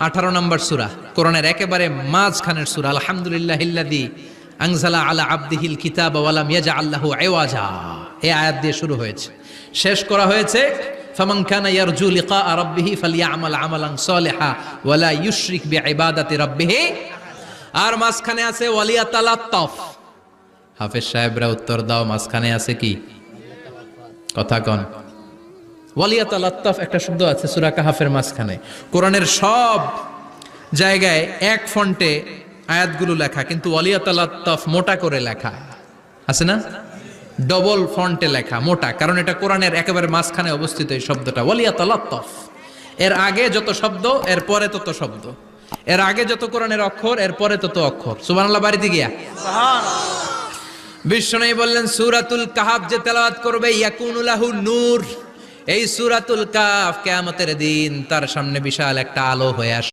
18 নম্বর সূরা, কোরআনের একেবারে মাঝখানের সূরা। আলহামদুলিল্লাহিল্লাযী আনজালা আলা আবদিহিল কিতাবা ওয়া লাম ইয়াজআল লাহু ইওয়াজা, এই আয়াত দিয়ে শুরু হয়েছে, শেষ করা হয়েছে ফামান কানা ইয়ারজু লিকা রাব্বিহি ফালইয়ামাল আমালান সালিহা ওয়া লা ইউশরিক বিইবাদাতি রাব্বিহি। আর মাঝখানে আছে ওয়ালিয়াতালাত্তাফ। হাফেজ সাহেবরা উত্তর দাও, মাঝখানে আছে কি? কথা কন। ওয়ালিয়াতালাত্তাফ একটা শব্দ আছে সূরা কাহাফের মাঝখানে। কোরআনের সব জায়গায় এক ফন্টে আয়াতগুলো লেখা, কিন্তু ওয়ালিয়াতালাত্তাফ মোটা করে লেখা আছে না, ডবল ফন্টে লেখা, মোটা, কারণ এটা কোরআনের একেবারে মাঝখানে অবস্থিত এই শব্দটা ওয়ালিয়াতালাত্তাফ। এর আগে যত শব্দ এর পরে তত শব্দ, এর আগে যত কোরআনের অক্ষর এর পরে তত অক্ষর। সুবহানাল্লাহ বাড়িতে গিয়া বিশ্বনবী বললেন সূরাতুল কাহাফ যে তেলাওয়াত করবে ইয়াকুনু লাহু নূর, এই সূরাতুল কাহাফ কিয়ামতের দিন তার সামনে বিশাল একটা আলো হয়ে আসবে।